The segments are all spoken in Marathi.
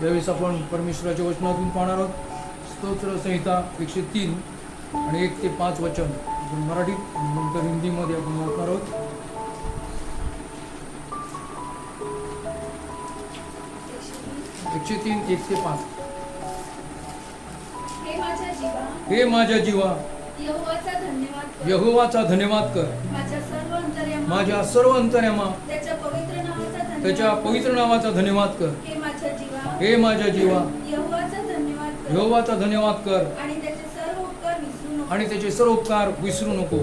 यावेळेस आपण परमेश्वराच्या वचनातून पाहणार आहोत स्तोत्र संहिता 103 आणि 1 ते 5 वचन आपण मराठीत नंतर हिंदीमध्ये आपण वाचणार आहोत. 103 1 ते 5. हे माझ्या जीवा यहोवाचा धन्यवाद कर, माझ्या सर्व अंतर्यामा त्याच्या पवित्र नावाचा धन्यवाद कर. हे माझ्या जीवा यहोवाचा धन्यवाद कर आणि त्याचे सर्व उपकार विसरू नको.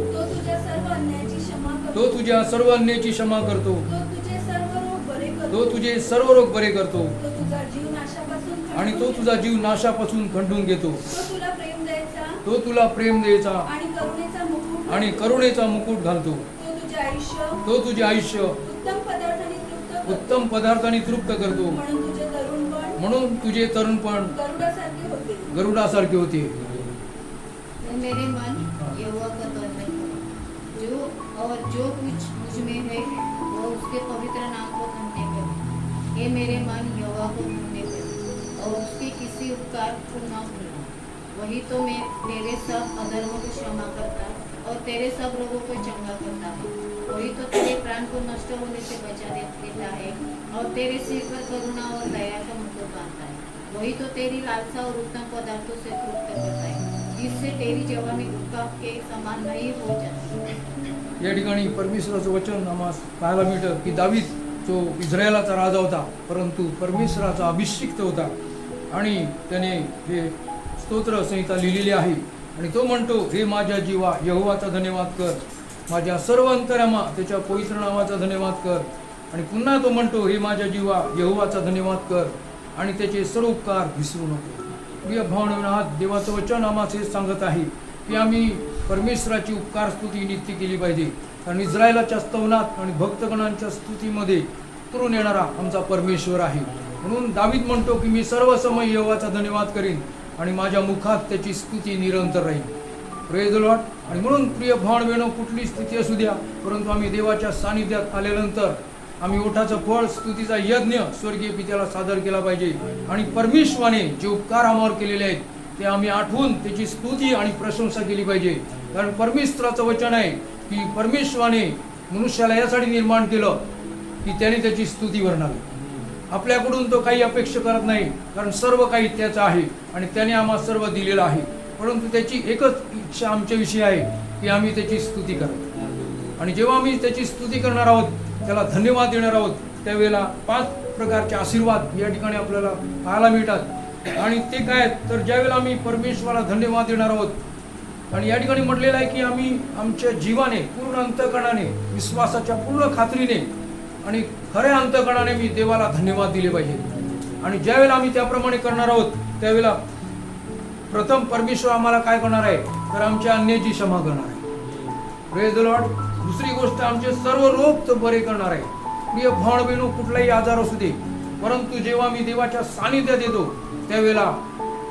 तो तुझ्या सर्व अन्यायाची क्षमा करतो, तो तुझे सर्व रोग बरे करतो आणि तो तुझा जीव नाशापासून खंडून घेतो. तो तुला प्रेम द्यायचा आणि करुणेचा मुकुट घालतो. तो तुझे आयुष्य उत्तम पदार्थांनी तृप्त करतो, म्हणून तुझे तरुणपण गरुडासारखे होते. मेरे मन यहोवा का धन्यवाद करो, जो और जो कुछ मुझ में है वो उसके पवित्र नाम को धन्य करे. हे मेरे मन यहोवा को धन्य करे और उसके किसी उपकार को न भूलना. वही तो मैं तेरे सब अधर्मों को क्षमा करता और तेरे सब रोगों को चंगा करता है. वही तो तेरे प्राण को नष्ट होने से बचा देता है और तेरे सिर पर करुणा और दया का मुकुट बांधता है. वही तो तेरी लालसा और उत्तम पदार्थों से तृप्त करता है, जिससे तेरी जवानी गुटका के समान नहीं हो जाती. या ठिकाणी परमेश्वराचं वचन आम्हाला पाहायला मिळतं की दावीद जो इस्रायलाचा राजा होता, परंतु परमेश्वराचा अभिषिक्त होता आणि त्याने हे स्तोत्र संहिता लिहिलेली आहे. आणि तो म्हणतो, हे माझ्या जीवा यहोवाचा धन्यवाद कर, माझ्या सर्व अंतर्यामा त्याच्या पवित्र नावाचा धन्यवाद कर. आणि पुन्हा तो म्हणतो, हे माझ्या जीवा यहोवाचा धन्यवाद कर आणि त्याचे सर्व उपकार विसरू नको. प्रिय भावना, हा देवाचं वचन आम्हाला हेच सांगत आहे की आम्ही परमेश्वराची उपकार स्तुती नित्य केली पाहिजे. कारण इस्रायलाच्या स्तवनात आणि भक्तगणांच्या स्तुतीमध्ये उतरून येणारा आमचा परमेश्वर आहे. म्हणून दावीद म्हणतो की मी सर्व समय यहोवाचा धन्यवाद करीन आणि माझ्या मुखात त्याची स्तुती निरंतर राहील. Praise the Lord. आणि म्हणून प्रिय भावना, कुठली स्थिती असू द्या, परंतु आम्ही देवाच्या सानिध्यात आल्यानंतर आम्ही ओठाचं फळ स्तुतीचा यज्ञ स्वर्गीय पित्याला सादर केला पाहिजे. आणि परमेश्वराने जे उपकार आम्हावर केलेले आहेत ते आम्ही आठवून त्याची स्तुती आणि प्रशंसा केली पाहिजे. कारण परमेश्वराचं वचन आहे की परमेश्वराने मनुष्याला यासाठी निर्माण केलं की त्याने त्याची स्तुती वर्णावी. आपल्याकडून तो काही अपेक्षा करत नाही, कारण सर्व काही त्याचं आहे आणि त्याने आम्हाला सर्व दिलेलं आहे. परंतु त्याची एकच इच्छा आमच्याविषयी आहे की आम्ही त्याची स्तुती करावी. आणि जेव्हा आम्ही त्याची स्तुती करणार आहोत, त्याला धन्यवाद देणार आहोत, त्यावेळेला 5 प्रकारचे आशीर्वाद या ठिकाणी आपल्याला पाहायला मिळतात. आणि ते काय तर ज्यावेळेला आम्ही परमेश्वराला धन्यवाद देणार आहोत आणि या ठिकाणी म्हटलेलं आहे की आम्ही आमच्या जीवाने पूर्ण अंतःकरणाने विश्वासाच्या पूर्ण खात्रीने आणि खऱ्या अंतःकरणाने मी देवाला धन्यवाद दिले पाहिजे. आणि ज्यावेळेला आम्ही त्याप्रमाणे करणार आहोत त्यावेळेला प्रथम परमेश्वर आम्हाला काय करणार आहे तर आमच्या अन्यायाची क्षमा करणार आहे. Praise the Lord. दुसरी गोष्ट, आमचे सर्व रोग तो बरे करणार आहे. प्रिय भावना, कुठलाही आजार असू दे, परंतु जेव्हा आम्ही देवाच्या सानिध्यात येतो त्यावेळेला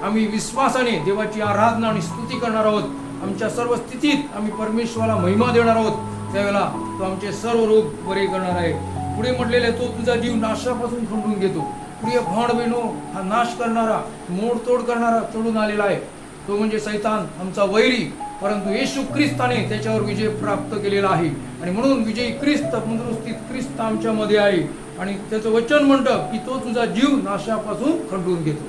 आम्ही विश्वासाने देवाची आराधना आणि स्तुती करणार आहोत. आमच्या सर्व स्थितीत आम्ही परमेश्वराला महिमा देणार आहोत. त्यावेळेला तो आमचे सर्व रोग बरे करणार आहे. पुढे म्हटलेले, तो तुझा जीव नाशापासून खंडून घेतो. प्रिय भावना, हा नाश करणारा, मोडतोड करणारा चढून आलेला आहे. तो म्हणजे सैतान, आमचा वैरी. परंतु येशू ख्रिस्ताने त्याच्यावर विजय प्राप्त केलेला आहे. आणि म्हणून विजयी ख्रिस्त, तंदुरुस्तीत ख्रिस्त आमच्यामध्ये आहे. आणि त्याचं वचन म्हणतं की तो तुझा जीव नाशापासून खंडून घेतो.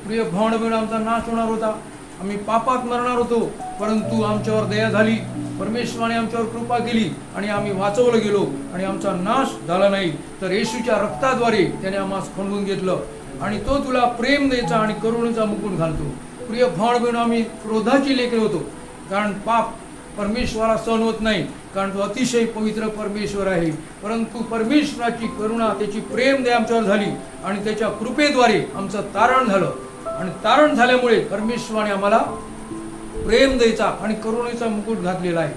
प्रिय भावना, आमचा नाश होणार होता, आम्ही पापात मरणार होतो, परंतु आमच्यावर दया झाली, परमेश्वराने आमच्यावर कृपा केली आणि आम्ही वाचवलं गेलो आणि आमचा नाश झाला नाही. तर येशूच्या रक्ताद्वारे त्याने आम्हाला खंडून घेतलं आणि तो तुला प्रेम द्यायचा आणि करुणेचा मुकुट घालतो. प्रिय भावना, आम्ही क्रोधाची लेकरे होतो, कारण पाप परमेश्वराला सहन होत नाही, कारण तो अतिशय पवित्र परमेश्वर आहे. परंतु परमेश्वराची करुणा, त्याची प्रेम दया आमच्यावर झाली आणि त्याच्या कृपेद्वारे आमचं तारण झालं. आणि तारण झाल्यामुळे परमेश्वराने आम्हाला प्रेम द्यायचा आणि करुणेचा मुकुट घातलेला आहे.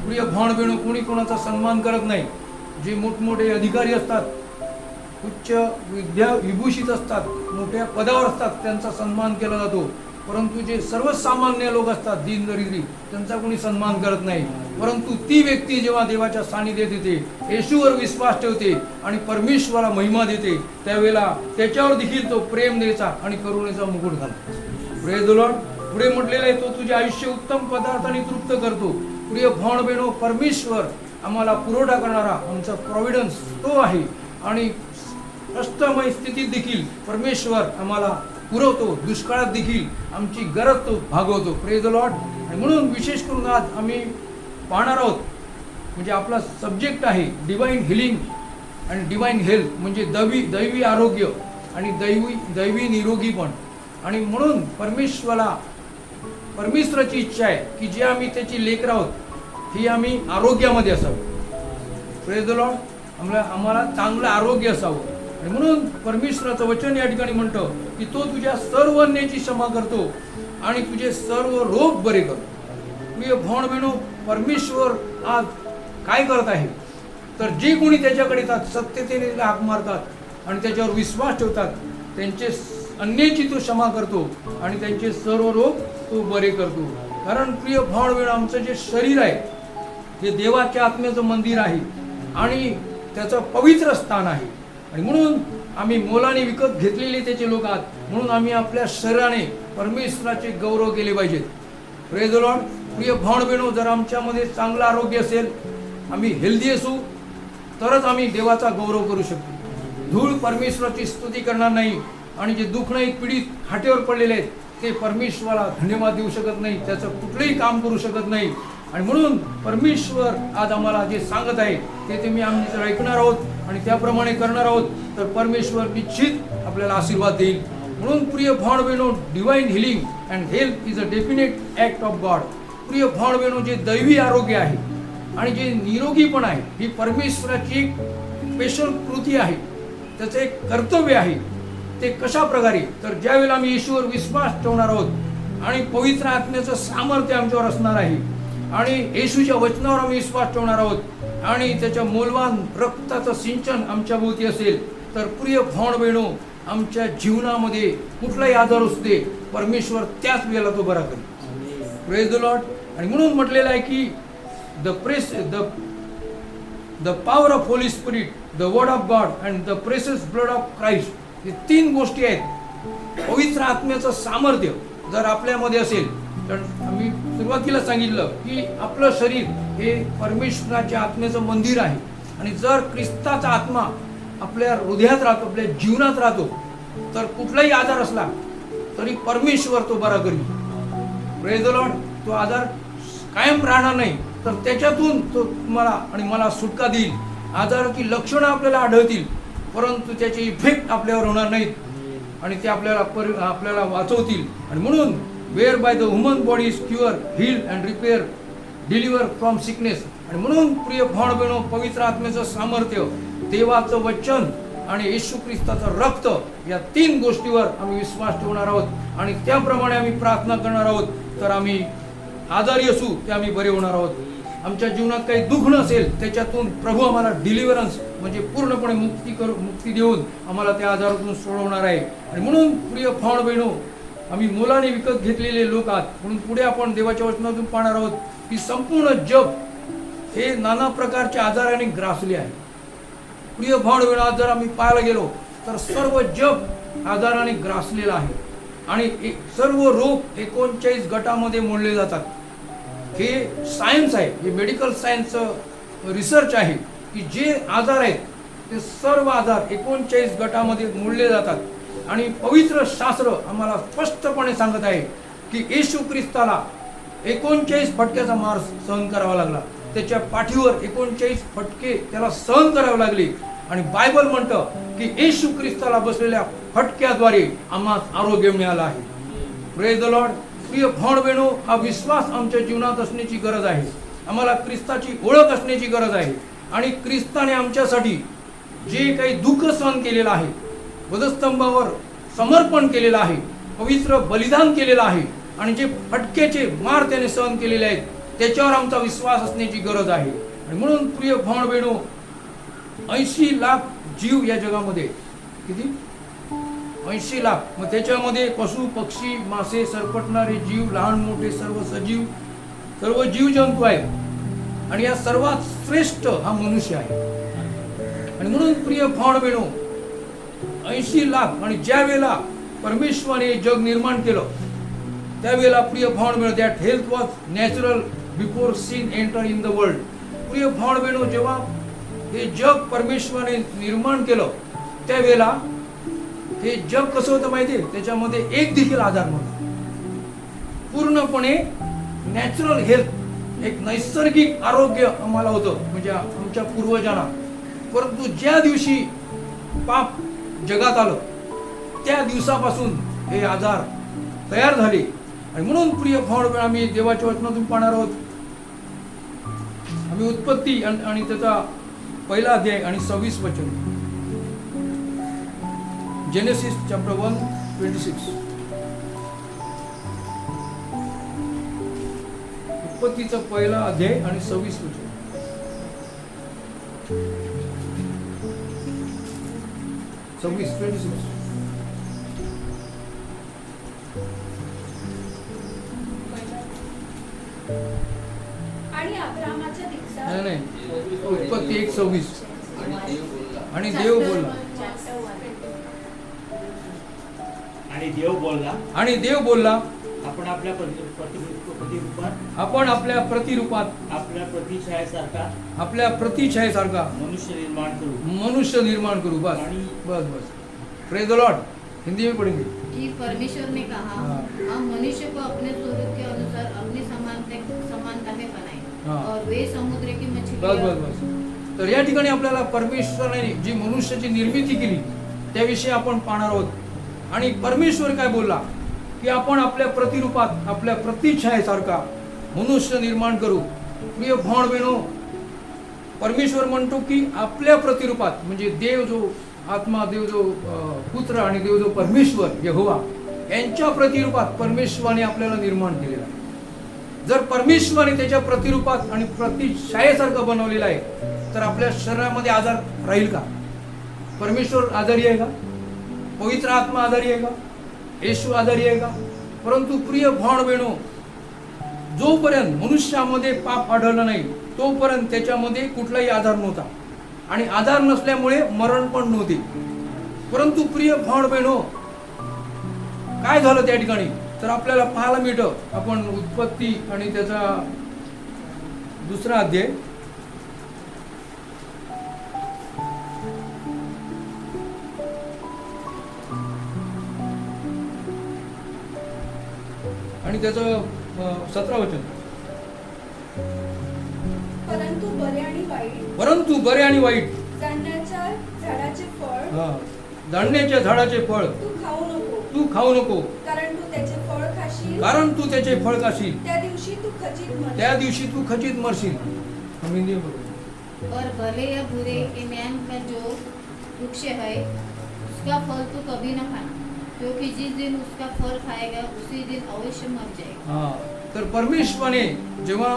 प्रिय भावना, कोणी कोणाचा सन्मान करत नाही. जे मोठमोठे अधिकारी असतात, उच्च विद्या विभूषित असतात, मोठ्या पदावर असतात, त्यांचा सन्मान केला जातो. परंतु जे सर्वसामान्य लोक असतात, दीनदरिद्री, त्यांचा कोणी सन्मान करत नाही. परंतु ती व्यक्ती जेव्हा देवाच्या सानिध्यात येते, येशूवर विश्वास ठेवते आणि परमेश्वराला महिमा देते, त्यावेळेला त्याच्यावर देखील तो प्रेम द्यायचा आणि करुणेचा मुकुट घालतो. Praise the Lord. पुढे म्हटलेलं आहे, तो तुझे आयुष्य उत्तम पदार्थाने तृप्त करतो. प्रिय भाव बहिणो, परमेश्वर आम्हाला पुरवठा करणारा आमचा प्रॉव्हिडन्स तो आहे आणि कष्टमय स्थितीत देखील परमेश्वर आम्हाला पुरवतो. दुष्काळात देखील आमची गरज तो भागवतो. Praise the Lord. आणि म्हणून विशेष करून आज आम्ही पाहणार आहोत, म्हणजे आपला सब्जेक्ट आहे डिवाइन हिलिंग आणि डिवाइन हेल्थ, म्हणजे दैवी आरोग्य आणि दैवी निरोगीपण. आणि म्हणून परमेश्वराची इच्छा आहे की जे आम्ही त्याची लेकरं आहोत ही आम्ही आरोग्यामध्ये असावं. Praise the Lord. आम्हाला चांगलं आरोग्य असावं. आणि म्हणून परमेश्वराचं वचन या ठिकाणी म्हणतं की तो तुझ्या सर्व अन्यायाची क्षमा करतो आणि तुझे सर्व रोग बरे करतो. प्रिय भाव बहिणो, परमेश्वर आज काय करत आहे, तर जे कोणी त्याच्याकडे येतात, सत्यतेने हाक मारतात आणि त्याच्यावर विश्वास ठेवतात, त्यांचे अन्यायाची तो क्षमा करतो आणि त्यांचे सर्व रोग तो बरे करतो. कारण प्रिय भाव बहिणो, आमचं जे शरीर आहे ते देवाच्या आत्म्याचं मंदिर आहे आणि त्याचं पवित्र स्थान आहे. आणि म्हणून आम्ही मोलाने विकत घेतलेले त्याचे लोक आहात. म्हणून आम्ही आपल्या शरीराने परमेश्वराचे गौरव केले पाहिजेत. Praise the Lord. प्रिय भाव बहिणो, जर आमच्यामध्ये चांगलं आरोग्य असेल, आम्ही हेल्दी असू, तरच आम्ही देवाचा गौरव करू शकतो. धूळ परमेश्वराची स्तुती करणार नाही आणि जे दुःखनाही पीडित खाटेवर पडलेले आहेत ते परमेश्वराला धन्यवाद देऊ शकत नाही, त्याचं कुठलंही काम करू शकत नाही. आणि म्हणून परमेश्वर आज आम्हाला जे सांगत आहे ते तुम्ही आम्ही जर ऐकणार आहोत आणि त्याप्रमाणे करणार आहोत तर परमेश्वर निश्चित आपल्याला आशीर्वाद देईल. म्हणून प्रिय भाव बहिणो, divine healing and health is a definite act of God. प्रिय भाव बहिणो, जे दैवी आरोग्य आहे आणि जे निरोगीपण आहे ही परमेश्वराची एक स्पेशल कृती आहे, त्याचं एक कर्तव्य आहे. ते कशा प्रकारे, तर ज्यावेळेला आम्ही येशूवर विश्वास ठेवणार आहोत आणि पवित्र आत्म्याचं सामर्थ्य आमच्यावर असणार आहे आणि येशूच्या वचनावर आम्ही विश्वास ठेवणार आहोत आणि त्याच्या मौल्यवान रक्ताचं सिंचन आमच्या भोवती असेल, तर प्रिय भाव बहिणो, आमच्या जीवनामध्ये कुठलाही आजार असू दे, परमेश्वर त्याच वेळेला तो बरा करेल. Praise the Lord. आणि म्हणून म्हटलेलं आहे की the power of Holy spirit, the word of God and the precious blood of Christ, हे तीन गोष्टी आहेत. पवित्र आत्म्याचं सामर्थ्य जर आपल्यामध्ये असेल, तर आम्ही सुरुवातीला सांगितलं की आपलं शरीर हे परमेश्वराच्या आत्म्याचं मंदिर आहे आणि जर ख्रिस्ताचा आत्मा आपल्या हृदयात राहतो, आपल्या जीवनात राहतो, तर कुठलाही आजार असला तरी परमेश्वर तो बरा करील. Praise the Lord. तो आजार कायम राहणार नाही, तर त्याच्यातून तो तुम्हाला आणि मला सुटका देईल. आजाराची लक्षणं आपल्याला आढळतील, परंतु त्याचे इफेक्ट आपल्यावर होणार नाहीत आणि ते आपल्याला वाचवतील. आणि म्हणून where by the human body is cure, heal and repair, deliver from sickness. आणि म्हणून प्रिय भाव बहिणो, पवित्र आत्म्याचं सामर्थ्य, देवाचं वचन आणि येशू ख्रिस्ताचं रक्त, या तीन गोष्टीवर आम्ही विश्वास ठेवणार आहोत आणि त्याप्रमाणे आम्ही प्रार्थना करणार आहोत, तर आम्ही आजारी असू ते आम्ही बरे होणार आहोत. आमच्या जीवनात काही दुःख नसेल, त्याच्यातून प्रभू आम्हाला डिलिव्हरन्स म्हणजे पूर्णपणे मुक्ती देऊन आम्हाला त्या आजारातून सोडवणार आहे. आणि म्हणून प्रिय भाव बहिणो, आम्ही मोलाने विकत घेतलेले लोक आहात. म्हणून पुढे आपण देवाच्या वचनातून पाहणार आहोत की संपूर्ण जग हे नाना प्रकारच्या आजाराने ग्रासले आहे. प्रिय भाव बहिणो, आज जर आम्ही पाहायला गेलो तर सर्व जग आजाराने ग्रासलेलं आहे आणि सर्व रोग 39 गटामध्ये मोडले जातात. हे सायन्स आहे, हे मेडिकल सायन्सचं रिसर्च आहे की जे आजार आहेत ते सर्व आजार 39 गटामध्ये मोडले जातात आणि पवित्र शास्त्र आम्हाला स्पष्टपणे सांगत आहे की येशू ख्रिस्ताला 39 फटक्याचा मार सहन करावा लागला. त्याच्या पाठीवर 39 फटके त्याला सहन करावे लागले आणि बायबल म्हणतं की येशू ख्रिस्ताला बसलेल्या फटक्याद्वारे आम्हाला आरोग्य मिळालं आहे. Praise the Lord. प्रिय भाव बहिणो, हा विश्वास आमच्या जीवनात असण्याची गरज आहे. आम्हाला ख्रिस्ताची ओळख असण्याची गरज आहे आणि ख्रिस्ताने आमच्यासाठी जे काही दुःख सहन केलेलं आहे, वधस्तंभावर समर्पण केलेलं आहे, पवित्र बलिदान केलेलं आहे आणि जे फटक्याचे मार त्याने सहन केलेले आहेत, त्याच्यावर आमचा विश्वास असण्याची गरज आहे. आणि म्हणून प्रिय भाव बहिणो, 80 लाख जीव या जगामध्ये, किती 80 लाख, मग त्याच्यामध्ये पशु पक्षी मासे सरपटणारे जीव, लहान मोठे सर्व सजीव, सर्व जीव जंतू आहेत. आणि या सर्वात श्रेष्ठ हा मनुष्य आहे. आणि म्हणून प्रिय भाव बहिणो, 80 लाख आणि ज्या वेळेला परमेश्वराने जग निर्माण केलं त्यावेळेला प्रिय भाव बहिणो, that health was natural before sin enter in the world. प्रिय भाव बहिणो, जेव्हा हे जग परमेश्वराने निर्माण केलं त्यावेळेला हे जग कसं होतं माहितीये, त्याच्यामध्ये एक देखील आजार नव्हता. पूर्णपणे नॅचरल हेल्थ, एक नैसर्गिक आरोग्य आम्हाला होतं, म्हणजे आमच्या पूर्वजांना. परंतु ज्या दिवशी पाप जगात आलं त्या दिवसापासून हे आजार तयार झाले. आणि म्हणून प्रिय भाव, आम्ही देवाच्या वचनातून पाहणार आहोत. आम्ही उत्पत्ती आणि त्याचा पहिला अध्याय आणि 26 वचन, जेनेसिस चॅप्टर 1:26. उत्पत्तीचा पहिला अध्याय आणि 26 वचन. आणि अब्रामाच्या दिवसात नाही, उत्पत्ती 1:26. आणि देव बोलला. आणि देव बोलला, आपण आपल्या प्रतिरूपात, आपण आपल्या प्रतिरूपात, आपल्या प्रतिछायेसारखा मनुष्य मनुष्य निर्माण निर्माण करू. करू. बस आणि- बस. Praise the Lord. हिंदी में पढ़ेंगे. कि परमेश्वर ने कहा, हाँ। हम मनुष्य को अपने स्वरूप के अनुसार अपनी समानता में बनाए, हाँ। और वे समुद्र की बस मछलियां बस बस. तर या ठिकाणी आपल्याला परमेश्वराने जी मनुष्याची निर्मिती केली त्याविषयी आपण पाहणार आहोत. आणि परमेश्वर काय बोलला की आपण आपल्या प्रतिरूपात, आपल्या प्रतिछायेसारखा मनुष्य निर्माण करू. प्रिय भाव बहिणो, परमेश्वर म्हणतो की आपल्या प्रतिरूपात, म्हणजे देव जो आत्मा, देव जो पुत्र आणि देव जो परमेश्वर यहोवा, यांच्या प्रतिरूपात परमेश्वराने आपल्याला निर्माण केलेलं आहे. जर परमेश्वराने त्याच्या प्रतिरूपात आणि प्रतिछायेसारखं बनवलेलं आहे तर आपल्या शरीरामध्ये आजार राहील का? परमेश्वर आजारी आहे का? पवित्र आत्मा आजारी आहे का? येशू आजारी आहे का? परंतु प्रिय भाव बहिणो, जोपर्यंत मनुष्यामध्ये पाप आढळलं नाही तोपर्यंत त्याच्यामध्ये कुठलाही आजार नव्हता. आणि आजार नसल्यामुळे मरण पण नव्हते. परंतु प्रिय भाव बहिणो, काय झालं त्या ठिकाणी तर आपल्याला पाहायला मिळतं. आपण उत्पत्ती आणि त्याचा दुसरा अध्याय आणि त्याचं 17 वचन. परंतु बरे आणि वाईट, परंतु बरे आणि वाईट, जाणण्याच्या झाडाचे फळ जाणण्याच्या झाडाचे फळ तू खाऊ नको, तू खाऊ नको, कारण तू त्याचे फळ खाशील, कारण तू त्याचे फळ खाशील, त्या दिवशी तू खचित मरशील. त्या दिवशी तू खचित मरशील. हम हिंदी में बोलेंगे. और भले या बुरे के ज्ञान का जो वृक्ष है उसका फल तू कभी न खाना, क्योंकि जिस दिन उसका फल खाएगा उसी दिन अवश्य मर जाएगा. हा, तर परमेश्वराने जेव्हा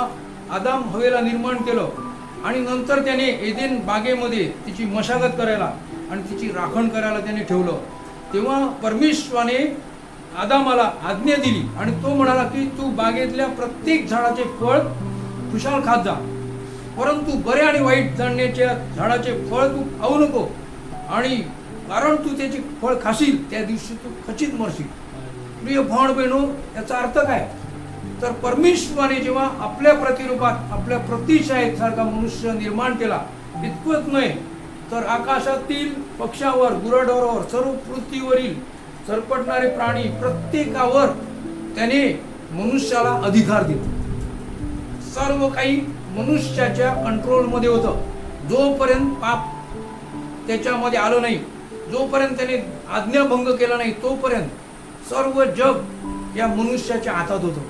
आदाम हवेला निर्माण केलं आणि नंतर त्याने एदेन बागेमध्ये तिची मशागत करायला आणि तिची राखण करायला त्याने ठेवलं, तेव्हा परमेश्वराने आदामाला आज्ञा दिली आणि तो म्हणाला की तू बागेतल्या प्रत्येक झाडाचे फळ खुशाल खात जा, परंतु बरे आणि वाईट जाणण्याच्या झाडाचे फळ तू खाऊ नको, आणि कारण तू त्याचे फळ खाशील त्या दिवशी तू खचित मरशील. प्रिय भाव बहिणो, याचा अर्थ काय तर परमेश्वराने जेव्हा आपल्या प्रतिरूपात, आपल्या प्रतिछायेसारखा मनुष्य निर्माण केला, इतकंच नाही तर आकाशातील पक्ष्यावर, गुराढोरावर, सर्व पृथ्वीवरील सरपटणारे प्राणी प्रत्येकावर त्याने मनुष्याला अधिकार दिला. सर्व काही मनुष्याच्या कंट्रोलमध्ये होतं. जोपर्यंत पाप त्याच्यामध्ये आलं नाही, जोपर्यंत त्याने आज्ञाभंग केला नाही, तोपर्यंत सर्व जग या मनुष्याच्या हातात होतं.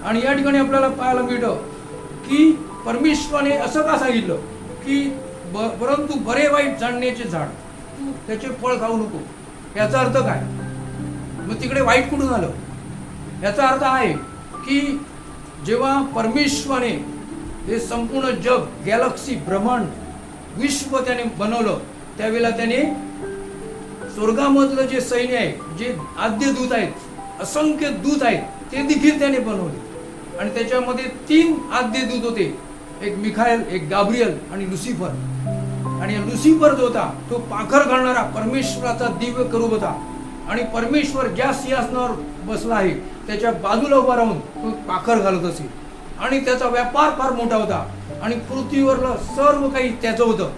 आणि या ठिकाणी आपल्याला पाहायला मिळतं की परमेश्वराने असं का सांगितलं की परंतु बरे वाईट जाणण्याचे झाड तू त्याचे फळ खाऊ नको. याचा अर्थ काय? मग तिकडे वाईट कुठून आलं? याचा अर्थ आहे की जेव्हा परमेश्वराने हे संपूर्ण जग, गॅलेक्सी, ब्रह्मांड, विश्व त्याने बनवलं त्यावेळेला त्याने स्वर्गामधलं जे सैन्य आहे, जे आद्य दूत आहेत, असंख्य दूत आहेत, ते देखील त्याने बनवले. आणि त्याच्यामध्ये 3 आद्य दूत होते. एक मिखाएल, एक गाब्रियल आणि लुसिफर. आणि लुसिफर जो होता तो पाखर घालणारा परमेश्वराचा दिव्य करूब होता. आणि परमेश्वर ज्या सिंहासनावर बसला आहे त्याच्या बाजूला उभा राहून तो पाखर घालत असे. आणि त्याचा व्यापार फार मोठा होता आणि पृथ्वीवरलं सर्व काही त्याचं होतं.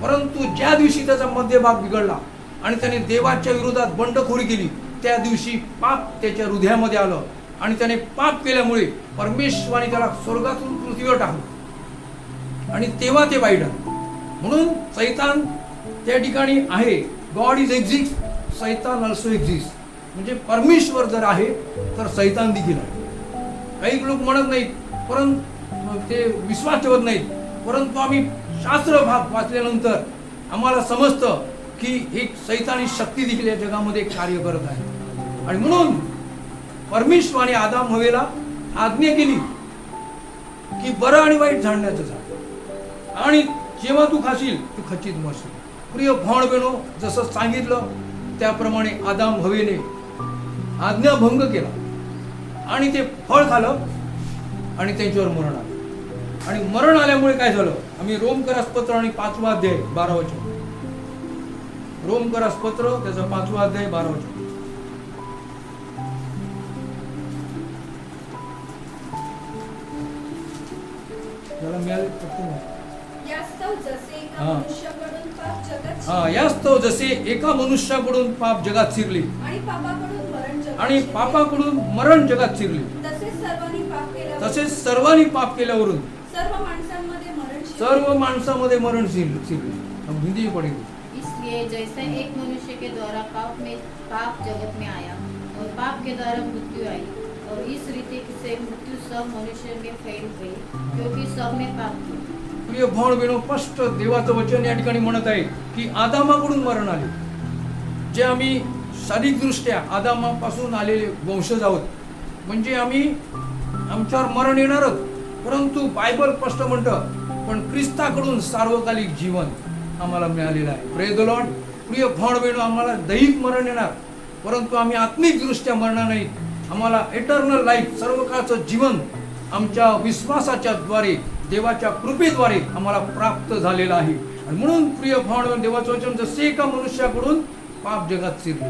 परंतु ज्या दिवशी त्याचा मध्यभाग बिघडला आणि त्याने देवाच्या विरोधात बंडखोरी केली त्या दिवशी पाप त्याच्या हृदयामध्ये आलं आणि त्याने पाप केल्यामुळे परमेश्वराने त्याला स्वर्गातून पृथ्वीवर टाकलं आणि तेव्हा ते वाईट आलं. म्हणून सैतान त्या ठिकाणी आहे. गॉड इज एक्झिस्ट, सैतान ऑल्सो एक्झिस्ट. म्हणजे परमेश्वर जर आहे तर सैतान देखील आहे. काही लोक म्हणत नाहीत, परंतु ते विश्वास ठेवत नाहीत. परंतु आम्ही शास्त्र भाग वाचल्यानंतर आम्हाला समजतं की एक सैतानी शक्ती देखील या जगामध्ये कार्य करत आहे. आणि म्हणून परमेश्वराने आदाम हवेला आज्ञा केली की बरं आणि वाईट जाणण्याचं झाड आणि जेव्हा तू खाशील तू खचित मरशील. प्रिय भाव बहिणो, जसं सांगितलं त्याप्रमाणे आदाम हवेने आज्ञाभंग केला आणि ते फळ खालं आणि त्यांच्यावर मरण आलं. आणि मरण आल्यामुळे काय झालं? आम्ही रोमकरास पत्र आणि 5वा अध्याय 12 वचन. रोमकरास पत्र त्याचा 5वा अध्याय 12 वचन. त्याला मिळाले यास्तव जसे एका हा. मनुष्याकडून पाप जगात हा, यास्तव जसे एका मनुष्याकडून पाप जगात शिरले आणि पापाकडून मरण जगात आणि शिरले, पापाकडून मरण जगात शिरले, तसेच सर्वांनी पाप केल्यावर तसेच सर्वांनी पाप केल्यावरून सर्व माणसांमध्ये मरण शिरले. सर्व माणसामध्ये मरण शिरले. हम हिंदी में पढ़ेंगे. इसलिए जैसे एक मनुष्य के द्वारा पाप जगत में आया और पाप के द्वारा मृत्यु आई और इस रीति से मृत्यु सब मनुष्य में फैल गई क्योंकि सब ने पाप किया. प्रिय भाव बहिणो, स्पष्ट देवाचं वचन या ठिकाणी म्हणत आहे की आदामाकडून मरण आले. जे आम्ही शारीरिकदृष्ट्या आदामापासून आलेले वंशज आहोत, म्हणजे आम्ही आमच्यावर मरण येणारच. परंतु बायबल स्पष्ट म्हणतं पण ख्रिस्ताकडून सार्वकालिक जीवन आम्हाला मिळालेलं आहे. Praise the Lord. प्रिय भाव बहिणो, आम्हाला दैहिक मरण येणार, परंतु आम्ही आत्मिकदृष्ट्या मरणार नाही. आम्हाला एटर्नल लाईफ, सर्वकाळचं जीवन आमच्या विश्वासाच्या द्वारे, देवाच्या कृपेद्वारे आम्हाला प्राप्त झालेलं आहे. आणि म्हणून प्रिय भाव, देवाचं वचन जसे एका मनुष्याकडून पाप जगात शिरले.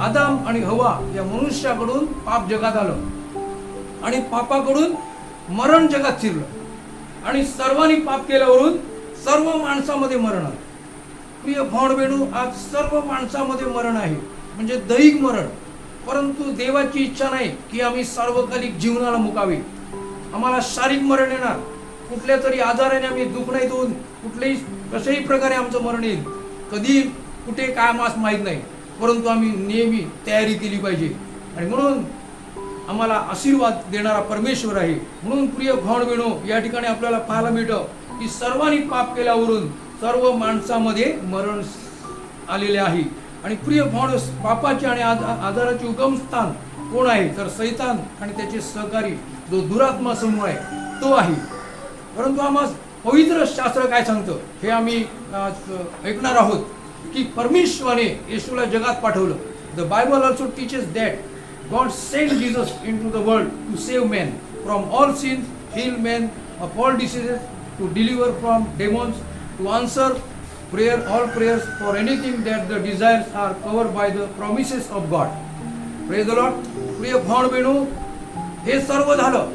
आदाम आणि हवा या मनुष्याकडून पाप जगात आलं आणि पापाकडून मरण जगात शिरलं आणि सर्वांनी पाप केल्यावरून सर्व माणसामध्ये मरण आलं. प्रिय भाव बहिणो, आज सर्व माणसामध्ये मरण आहे, म्हणजे दैहिक मरण. परंतु देवाची इच्छा नाही की आम्ही सार्वकालिक जीवनाला मुकावे. आम्हाला शारीरिक मरण येणार, कुठल्या तरी आजाराने आम्ही दुखण्यात होऊन कुठल्याही कशाही प्रकारे आमचं मरण येईल. कधी कुठे काय मास माहीत नाही, परंतु आम्ही नेहमी तयारी केली पाहिजे. आणि म्हणून आम्हाला आशीर्वाद देणारा परमेश्वर आहे. म्हणून प्रिय भाव बहिणो, या ठिकाणी आपल्याला पाहायला मिळतं की सर्वांनी पाप केल्यावरून सर्व माणसामध्ये मरण आलेले आहे. आणि प्रिय भाव, पापाचे आणि आजाराचे उगमस्थान कोण आहे तर सैतान आणि त्याचे सहकारी जो दुरात्मा समूह आहे तो आहे. परंतु आम्हाला पवित्र शास्त्र काय सांगतं हे आम्ही ऐकणार आहोत की परमेश्वराने येशूला जगात पाठवलं. The Bible also teaches that God sent Jesus into the world to save men from all sins, heal men of all diseases, to deliver from demons, to answer all prayers for anything that the desires are covered by the promises of God. Praise the Lord. प्रिय भाव बहिणो, हे सर्व झालं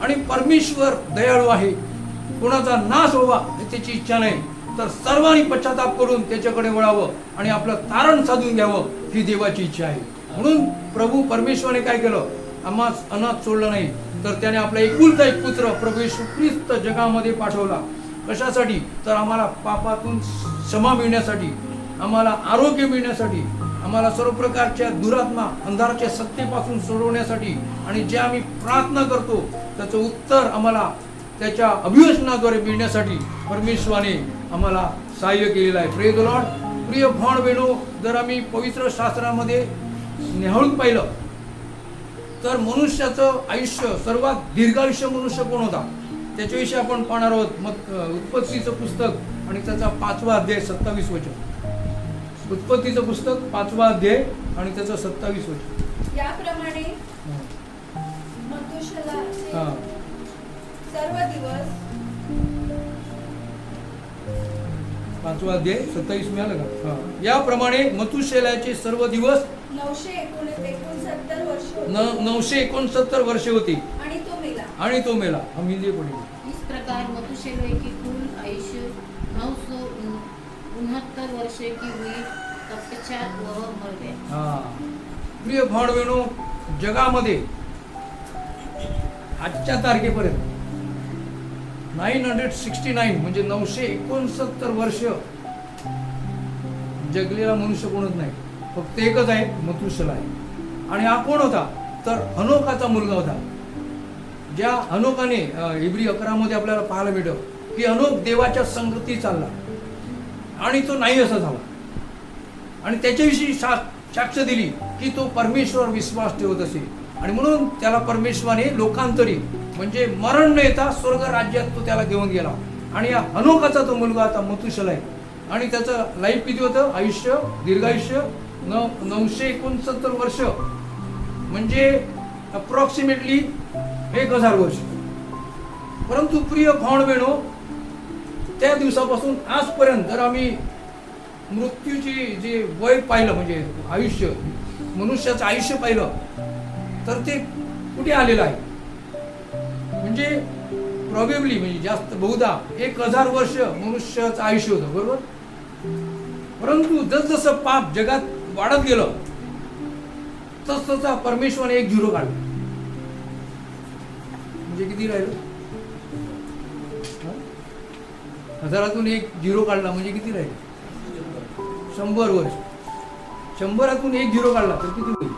आणि परमेश्वर दयाळू आहे. कोणाचा नाश व्हावा हे त्याची इच्छा नाही, तर सर्वांनी पश्चाताप करून त्याच्याकडे वळावं आणि आपलं तारण साधून घ्यावं ही देवाची इच्छा आहे. म्हणून प्रभू परमेश्वराने काय केलं? आम्हाला अनाथ सोडलं नाही, तर त्याने आपला एकुलता एक पुत्र प्रभू येशू ख्रिस्त जगामध्ये पाठवला. कशासाठी? तर आम्हाला पापातून क्षमा मिळण्यासाठी, आम्हाला आरोग्य मिळण्यासाठी, आम्हाला सर्व प्रकारच्या दुरात्मा अंधाराच्या सत्तेपासून सोडवण्यासाठी. आणि जे आम्ही प्रार्थना करतो त्याचं उत्तर आम्हाला त्याच्या अभिवचनाद्वारे मिळण्यासाठी परमेश्वराने आम्हाला सहाय्य केलेलं आहे. Praise the Lord. प्रिय भाव बहिणो, जर आम्ही पवित्र शास्त्रामध्ये निहाळून पाहिलं तर मनुष्याचं आयुष्य, सर्वात दीर्घायुष्य मनुष्य कोण होता त्याच्याविषयी आपण पाहणार आहोत. मग उत्पत्तीचं पुस्तक आणि त्याचा 5वा अध्याय 27 वचन. उत्पत्तीचं पुस्तक 5वा अध्याय आणि त्याचं 27 वचन. याप्रमाणे मथुशेलाचे हा सर्व दिवस 5वा अध्याय 27 मिळालं का? हा. याप्रमाणे मतुशेलाचे सर्व दिवस 969 वर्ष होती. 969 वर्षे होती आणि तो मेला. आणि तो मेला. हम हिंदी पढ़ेंगे. इस प्रकार मतुशेलह की कुल आयुष्य 969 वर्ष की हुई, तत्पश्चात वह मर गया. हा. प्रिय भाव बहिणो, जगामध्ये आजच्या तारखेपर्यंत 969 म्हणजे 969 वर्ष जगलेला मनुष्य कोणच नाही. फक्त एकच आहे, मथुसेला आहे. आणि हा कोण होता? तर हनोकाचा मुलगा होता. ज्या हनोकाने इब्री 11 मध्ये आपल्याला पाहायला मिळतं की हनोक देवाच्या संगती चालला आणि तो नाही असा झाला. आणि त्याच्याविषयी साक्ष दिली की तो परमेश्वर विश्वास ठेवत असे, आणि म्हणून त्याला परमेश्वराने लोकांतरी म्हणजे मरण न येता स्वर्ग राज्यात तो त्याला घेऊन गेला. आणि या हनोकाचा तो मुलगा आता मथुसेला आहे. आणि त्याचं लाईफ किती होतं? आयुष्य, दीर्घायुष्य 969 वर्ष म्हणजे अप्रॉक्सिमेटली 1000 वर्ष. परंतु प्रिय भाव बहिणो, त्या दिवसापासून आजपर्यंत जर आम्ही मृत्यूची जे वय पाहिलं, म्हणजे आयुष्य, मनुष्याचं आयुष्य पाहिलं, तर ते कुठे आलेलं आहे? म्हणजे प्रॉबेबली म्हणजे जास्त बहुधा 1000 वर्ष मनुष्याचं आयुष्य होतं, बरोबर. परंतु जसजसं पाप जगात वाढत गेलं तसतसा परमेश्वराने एक झिरो काढला. म्हणजे किती राहिलं? 1000तून एक झिरो काढला म्हणजे किती राहिलं? 100 वर्ष. 100तून एक झिरो काढला तर किती होईल?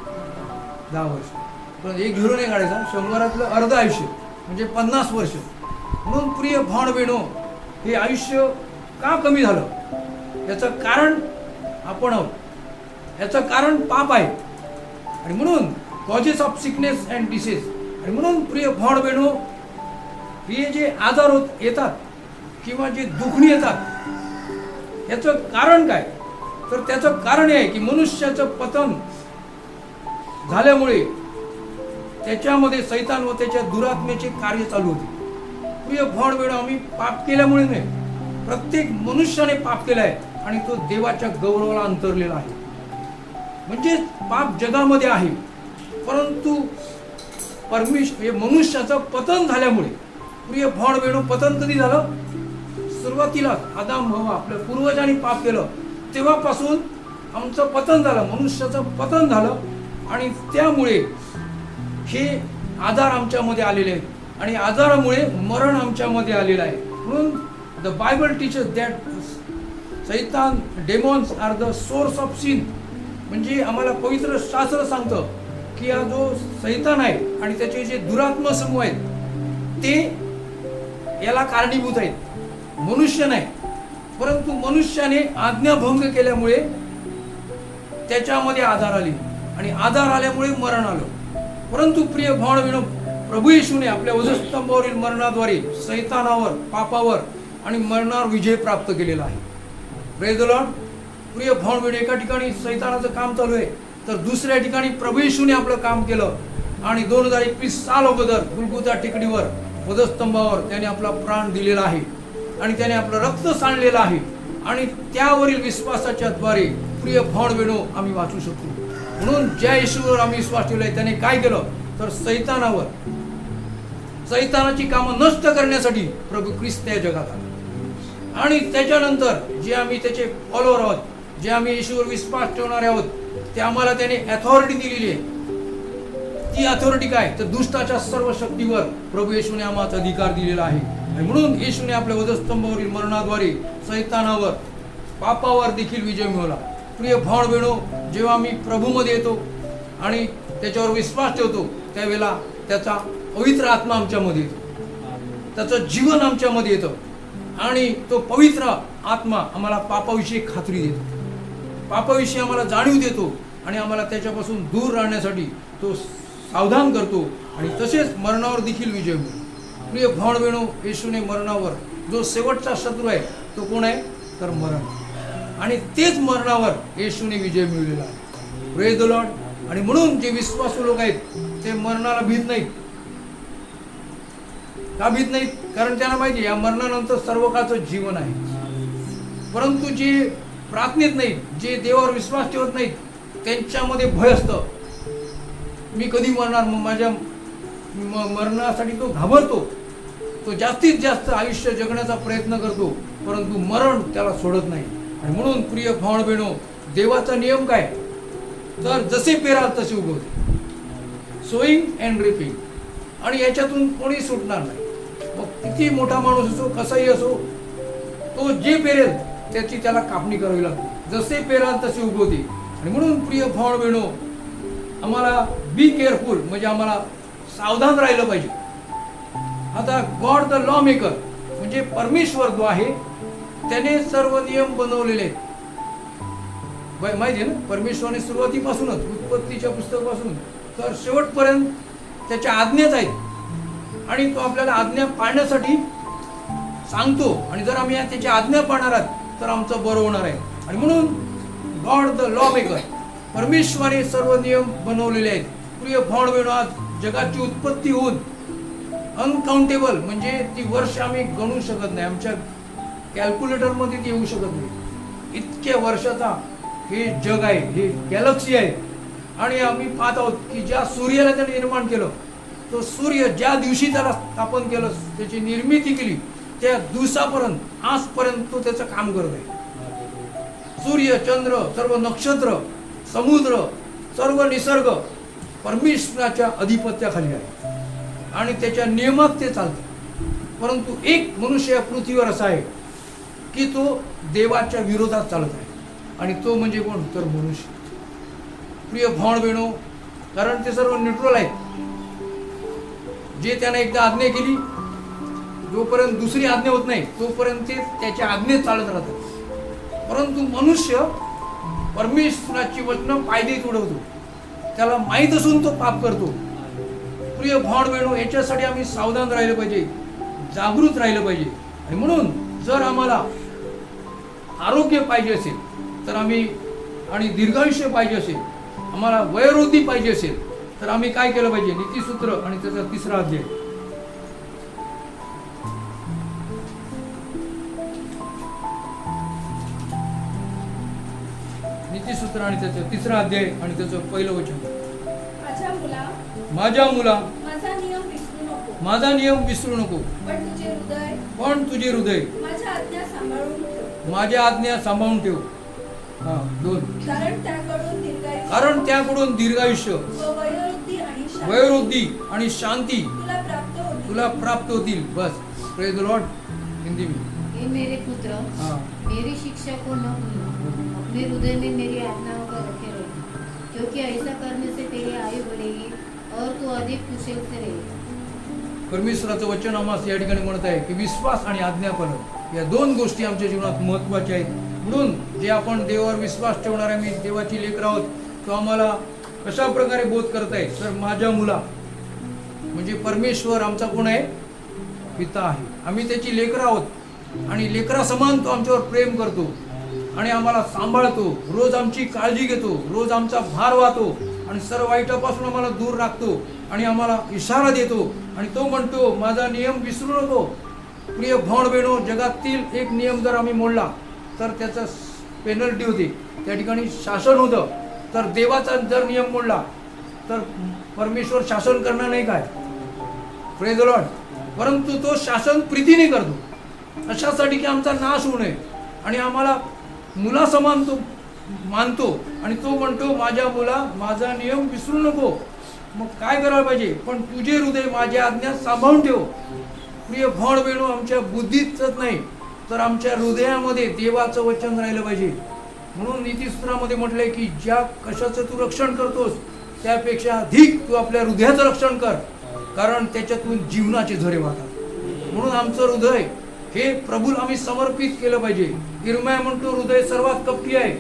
10 वर्ष. पण एक झिरो नाही काढायचा, 100तलं अर्ध आयुष्य म्हणजे 50 वर्ष. म्हणून प्रिय भाव बहिणो, हे आयुष्य का कमी झालं? याचं कारण आपण आहोत. याचं कारण पाप आहे. आणि म्हणून causes of sickness and disease. आणि म्हणून प्रिय भाव बहिणो, हे जे आजार येतात किंवा जे दुखणी येतात, याचं कारण काय? तर त्याचं कारण हे आहे की मनुष्याचं पतन झाल्यामुळे त्याच्यामध्ये सैतान व त्याच्या दुरात्म्याचे कार्य चालू होते. प्रिय भाव बहिणो, आम्ही पाप केल्यामुळे नाही, प्रत्येक मनुष्याने पाप केला आहे आणि तो देवाच्या गौरवाला अंतरलेला आहे. म्हणजे पाप जगामध्ये आहे, परंतु मनुष्याचं पतन झाल्यामुळे, प्रिय भाव बहिणो, पतन कधी झालं? सुरुवातीला आदाम हवा आपल्या पूर्वजांनी पाप केलं तेव्हापासून आमचं पतन झालं, मनुष्याचं पतन झालं. आणि त्यामुळे हे आजार आमच्यामध्ये आलेले आहेत आणि आजारामुळे मरण आमच्यामध्ये आलेलं आहे. म्हणून the Bible teachers that Satan demons are the source of sin. म्हणजे आम्हाला पवित्र शास्त्र सांगतं की हा जो सैतान आहे आणि त्याचे जे दुरात्मा समूह आहेत ते याला कारणीभूत आहेत, मनुष्य नाही. परंतु मनुष्याने आज्ञाभंग केल्यामुळे त्याच्यामध्ये आजार आली आणि आजार आल्यामुळे मरण आलं. परंतु प्रिय भाव बहिणो, प्रभू येशूने आपल्या वधस्तंभावरील मरणाद्वारे सैतानावर, पापावर आणि मरणावर विजय प्राप्त केलेला आहे. Praise the Lord. प्रिय भाव बहिणो, एका ठिकाणी सैतानाचं काम चालू आहे तर दुसऱ्या ठिकाणी प्रभू येशूने आपलं काम केलं आणि 2021 साल अगोदर गुलगुता टेकडीवर वधस्तंभावर त्याने आपला प्राण दिलेला आहे आणि त्याने आपलं रक्त सांडलेलं आहे. आणि त्यावरील विश्वासाच्या द्वारे प्रिय भाव बहिणो आम्ही वाचू शकतो. म्हणून ज्या येशूवर आम्ही विश्वास ठेवलाय त्याने काय केलं तर सैतानावर, सैतानाची कामं नष्ट करण्यासाठी प्रभू ख्रिस्त या जगात आला. आणि त्याच्यानंतर जे आम्ही त्याचे फॉलोअर आहोत, जे आम्ही येशूवर विश्वास ठेवणारे आहोत, ते आम्हाला त्याने अथॉरिटी दिलेली आहे. ती अथॉरिटी काय तर दुष्टाच्या सर्व शक्तीवर प्रभू येशूने आम्हाला अधिकार दिलेला आहे. आणि म्हणून येशूने आपल्या वधस्तंभावरील मरणाद्वारे सैतानावर, पापावर देखील विजय मिळवला. प्रिय भाव बहिणो, जेव्हा आम्ही प्रभूमध्ये येतो आणि त्याच्यावर विश्वास ठेवतो त्यावेळेला त्याचा पवित्र आत्मा आमच्यामध्ये येतो, त्याचं जीवन आमच्यामध्ये येतं आणि तो पवित्र आत्मा आम्हाला पापाविषयी खात्री देतो, पापाविषयी आम्हाला जाणीव देतो आणि आम्हाला त्याच्यापासून दूर राहण्यासाठी तो सावधान करतो आणि तसेच मरणावर देखील विजय मिळतो. प्रिय भाव बहिणो, येशूने मरणावर जो शेवटचा शत्रू आहे तो कोण आहे तर मरण, आणि तेच मरणावर येशूने विजय मिळवलेला आहे. Praise the Lord. आणि म्हणून जे विश्वासू लोक आहेत ते मरणाला भीत नाहीत. का भीत नाहीत? कारण त्यांना माहिती या मरणानंतर सर्व काळचं जीवन आहे. परंतु जे प्रार्थनेत नाहीत, जे देवावर विश्वास ठेवत नाहीत, त्यांच्यामध्ये भय असतं. मी कधी मरणार, मग माझ्या मरणासाठी तो घाबरतो. तो जास्तीत जास्त आयुष्य जगण्याचा प्रयत्न करतो, परंतु मरण त्याला सोडत नाही. आणि म्हणून प्रिय भावण बहिणो, देवाचा नियम काय? तर जसे पेराल तसे उगवते, सोईंग अँड रिपिंग. आणि याच्यातून कोणी सुटणार नाही. मग किती मोठा माणूस असो, कसाही असो, तो जे पेरेल त्याची त्याला कापणी करावी लागते. जसे पेराल तसे उगवते. आणि म्हणून प्रिय भावण बहिणो, आम्हाला बी केअरफुल, म्हणजे आम्हाला सावधान राहिलं पाहिजे. आता गॉड द लॉ मेकर, म्हणजे परमेश्वर जो आहे त्याने सर्व नियम बनवलेले आहेत. माहिती आहे ना, परमेश्वराने सुरुवातीपासूनच, उत्पत्तीच्या पुस्तकापासून तर शेवटपर्यंत त्याच्या आज्ञाच आहेत. आणि तो आपल्याला आज्ञा पाळण्यासाठी सांगतो. आणि जर आम्ही त्याची आज्ञा पाळणार आहात तर आमचं बरं होणार आहे. आणि म्हणून गॉड द लॉ मेकर, परमेश्वराने सर्व नियम बनवलेले आहेत. प्रिय भावण बहिणो, आज जगाची उत्पत्ती होऊन अनकाउंटेबल, म्हणजे ती वर्ष आम्ही गणू शकत नाही, आमच्या कॅल्क्युलेटरमध्ये ती येऊ शकत नाही. इतक्या वर्षाचा हे जग आहे, हे गॅलेक्सी आहे. आणि आम्ही पाहत आहोत की ज्या सूर्याला त्याने निर्माण केलं, तो सूर्य ज्या दिवशी त्याला स्थापन केलं, त्याची निर्मिती केली, त्या दिवसापर्यंत आजपर्यंत तो त्याचं काम करत आहे. सूर्य, चंद्र, सर्व नक्षत्र, समुद्र, सर्व निसर्ग परमेश्वराच्या अधिपत्याखाली आहे आणि त्याच्या नियमात ते चालतं. परंतु एक मनुष्य या पृथ्वीवर असा आहे की तो देवाच्या विरोधात चालत आहे. आणि तो म्हणजे कोण? तर मनुष्य. प्रिय भावण बहिणो, कारण ते सर्व न्यूट्रल आहेत. जे त्याने एकदा आज्ञा केली, जोपर्यंत दुसरी आज्ञा होत नाही तोपर्यंत ते त्याच्या आज्ञेत चालत राहतात. परंतु मनुष्य परमेश्वराची वचनं पायदळीत उडवतो. त्याला माहीत असून तो पाप करतो. प्रिय भावण बहिणो, याच्यासाठी आम्ही सावधान राहिलं पाहिजे, जागृत राहिलं पाहिजे. आणि म्हणून जर आम्हाला आरोग्य पाहिजे असेल तर आम्ही, आणि दीर्घायुष्य पाहिजे असेल, आम्हाला वयोवृद्धी पाहिजे असेल तर आम्ही काय केलं पाहिजे? नीतिसूत्र आणि त्याचा 3रा अध्याय. नीतिसूत्र आणि त्याचं 3रा अध्याय आणि त्याचं 1लं वचन. माझ्या मुला, माझा नियम विसरू नको, माझा नियम विसरू नको, पण तुझे हृदय माझ्या आज्ञा सांभाळून ठेव. माझ्या आज्ञा सांभाळून ठेव. 2. कारण त्याकडून दीर्घायुष्य व वयोवृद्धी वयोवृद्धी आणि शांती तुला प्राप्त होतील. बस. Praise the Lord. हिंदी में. हे मेरे पुत्र, हाँ. मेरी शिक्षा को न भूलना, अपने हृदय में मेरी आज्ञाओं को रखे रहना, क्योंकि ऐसा करने से तेरी आयु बढ़ेगी और तू अधिक कुशल से रहेगा. परमेश्वराचं वचन आम्हाला या ठिकाणी म्हणत आहे की विश्वास आणि आज्ञापालन या 2 गोष्टी आमच्या जीवनात महत्त्वाच्या आहेत. म्हणून जे आपण देवावर विश्वास ठेवणारे, मी देवाची लेकरं आहोत, तो आम्हाला कशा प्रकारे बोध करत आहे? तर माझ्या मुला, म्हणजे परमेश्वर आमचा कोण आहे? पिता आहे. आम्ही त्याची लेकरं आहोत आणि लेकरा समान तो आमच्यावर प्रेम करतो आणि आम्हाला सांभाळतो, रोज आमची काळजी घेतो, रोज आमचा भार वाहतो आणि सर्व वाईटापासून आम्हाला दूर राखतो आणि आम्हाला इशारा देतो. आणि तो म्हणतो, माझा नियम विसरू नको. प्रिय भावण बहिणो, जगातील एक नियम जर आम्ही मोडला तर त्याचं पेनल्टी होते, त्या ठिकाणी शासन होतं. तर देवाचा जर नियम मोडला तर परमेश्वर शासन करणार नाही काय? Praise the Lord. परंतु तो शासन प्रीतीने करतो, अशासाठी की आमचा नाश होऊ नये. आणि आम्हाला मुलासमान तो मानतो आणि तो म्हणतो, माझ्या मुला, माझा नियम विसरू नको. मग काय करायला पाहिजे? पण तुझे हृदय माझ्या आज्ञा सांभाळून ठेव. प्रिय भावण बहिणो, आमच्या बुद्धीतच नाही तर आमच्या हृदयामध्ये देवाचं वचन राहिलं पाहिजे. म्हणून नीतिसूत्रामध्ये म्हटलंय की ज्या कशाचं तू रक्षण करतोस त्यापेक्षा अधिक तू आपल्या हृदयाचं रक्षण कर, कारण त्याच्यातून जीवनाचे झरे वाहतात. म्हणून आमचं हृदय हे प्रभूला आम्ही समर्पित केलं पाहिजे. इर्म्या म्हणतो, हृदय सर्वात कपटी आहे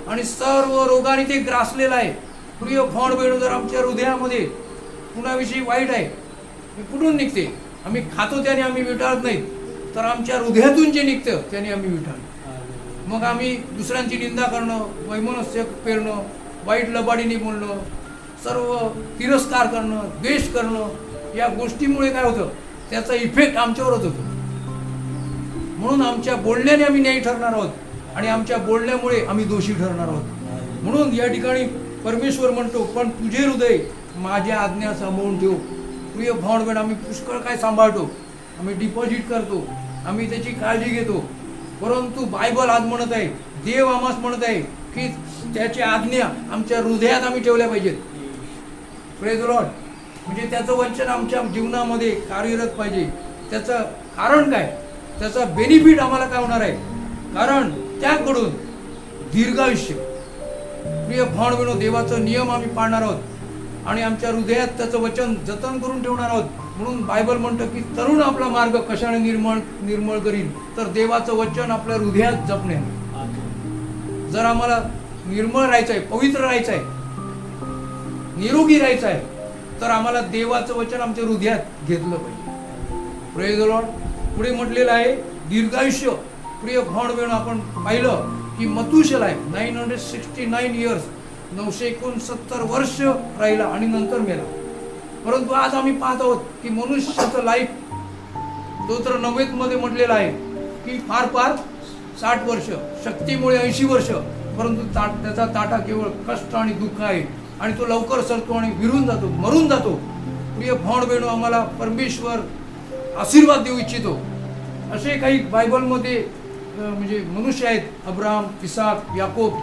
आणि सर्व रोगाने ते ग्रासलेलं आहे. प्रिय भावण बहिणो, जर आमच्या हृदयामध्ये कुणाविषयी वाईट आहे, हे कुठून निघते? आम्ही खातो त्याने आम्ही विटाळत नाही, तर आमच्या हृदयातून जे निघतं त्याने आम्ही विटाळतो. मग आम्ही दुसऱ्यांची निंदा करणं, वैमनस्य पेरणं, वाईट लबाडीने बोलणं, सर्व तिरस्कार करणं, द्वेष करणं, या गोष्टीमुळे काय होतं? त्याचा इफेक्ट आमच्यावरच होतो. म्हणून आमच्या बोलण्याने आम्ही न्यायी ठरणार आहोत आणि आमच्या बोलण्यामुळे आम्ही दोषी ठरणार आहोत. म्हणून या ठिकाणी परमेश्वर म्हणतो, पण तुझे हृदय माझ्या आज्ञा सांभाळून ठेव. प्रिय भावंड बहीण, आम्ही पुष्कळ काय सांभाळतो, आम्ही डिपॉझिट करतो, आम्ही त्याची काळजी घेतो, परंतु बायबल आज म्हणत आहे, देव आम्हास म्हणत आहे की त्याची आज्ञा आमच्या हृदयात आम्ही ठेवल्या पाहिजेत. Praise the Lord. म्हणजे त्याचं वचन आमच्या जीवनामध्ये कार्यरत पाहिजे. त्याचं कारण काय, त्याचा बेनिफिट आम्हाला काय होणार आहे, कारण त्याकडून दीर्घायुष्य. प्रिय भावंड बहिणो, देवाचं नियम आम्ही पाळणार आहोत आणि आमच्या हृदयात त्याचं वचन जतन करून ठेवणार आहोत. म्हणून बायबल म्हणतं की तरुण आपला मार्ग कशाने निर्मळ करील, तर देवाचं वचन आपल्या हृदयात जपणे. जर आम्हाला निर्मळ राहायचं आहे, पवित्र राहायचं आहे, निरोगी राहायचं आहे, तर आम्हाला देवाचं वचन आमच्या हृदयात घेतलं पाहिजे. Praise the Lord. पुढे म्हटलेलं आहे दीर्घायुष्य. प्रिय भावंड बहिण, आपण पाहिलं की मथुशेला आहे 969 इयर्स, 969 वर्ष राहिला आणि नंतर मेला. परंतु आज आम्ही पाहत आहोत की मनुष्याचं लाईफ स्तोत्र 90 मध्ये म्हटलेलं आहे की फार 60 वर्ष, शक्तीमुळे 80 वर्ष, परंतु त्याचा ताटा केवळ कष्ट आणि दुःख आहे आणि तो लवकर सरतो आणि विरून जातो, मरून जातो. प्रिय भावंड बहिणो, आम्हाला परमेश्वर आशीर्वाद देऊ इच्छितो. असे काही बायबलमध्ये म्हणजे मनुष्य आहेत, अब्राहम, इसाक, याकोब,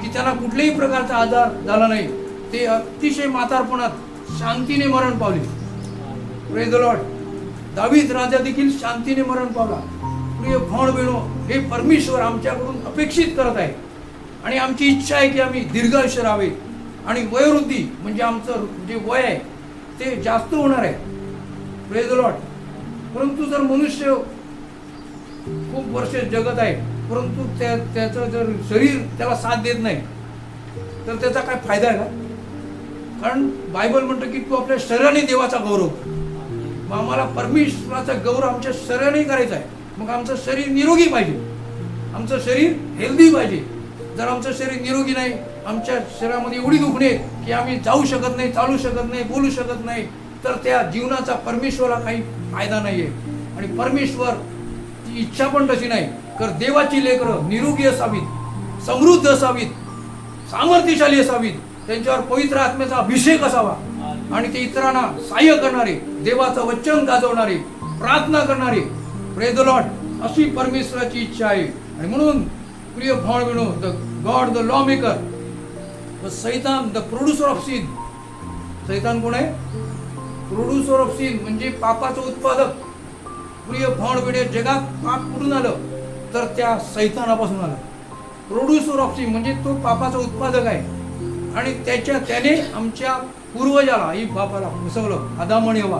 की त्यांना कुठल्याही प्रकारचा आजार झाला नाही. ते अतिशय म्हातारपणात शांतीने मरण पावले. Praise the Lord. दावीद राजा देखील शांतीने मरण पावला. प्रिय भावंड बहिणो, हे परमेश्वर आमच्याकडून अपेक्षित करत आहे आणि आमची इच्छा आहे की आम्ही दीर्घायुष्य राहावे आणि वयोवृद्धी म्हणजे आमचं जे वय आहे ते जास्त होणार आहे. Praise the Lord. परंतु जर मनुष्य खूप वर्ष जगत आहे, परंतु त्याचं जर शरीर त्याला साथ देत नाही, तर त्याचा काय फायदा आहे का? कारण बायबल म्हणतं की तू आपल्या शरीराने देवाचा गौरव. मग आम्हाला परमेश्वराचा गौरव आमच्या शरीराने करायचा आहे. मग आमचं शरीर निरोगी पाहिजे, आमचं शरीर हेल्दी पाहिजे. जर आमचं शरीर निरोगी नाही, आमच्या शरीरामध्ये एवढी दुखणे की आम्ही जाऊ शकत नाही, चालू शकत नाही, बोलू शकत नाही, तर त्या जीवनाचा परमेश्वराला काही फायदा नाही आहे. आणि परमेश्वर ती इच्छा पण तशी नाही, तर देवाची लेकरं निरोगी असावीत, समृद्ध असावीत, सामर्थ्यशाली असावीत, त्यांच्यावर पवित्र आत्म्याचा अभिषेक असावा आणि ते इतरांना सहाय्य करणारे, देवाचं वचन गाजवणारे, प्रार्थना करणारे. Praise the Lord. अशी परमेश्वराची इच्छा आहे. आणि म्हणून प्रिय भावंड बहिणो, the God the law maker, the Satan the producer of sin. सैतान कोण आहे? प्रोड्युसर ऑफ सिन, म्हणजे पापाचं उत्पादक. प्रिय भावंड बहिणो, जगात पाप कुठून आलं, तर त्या सैतानापासून आलं. प्रोड्युसर ऑफ सिन म्हणजे तो पापाचा उत्पादक आहे आणि त्याने आमच्या पूर्वजाला, आई बापाला फसवलं, आदाम आणि हव्वा,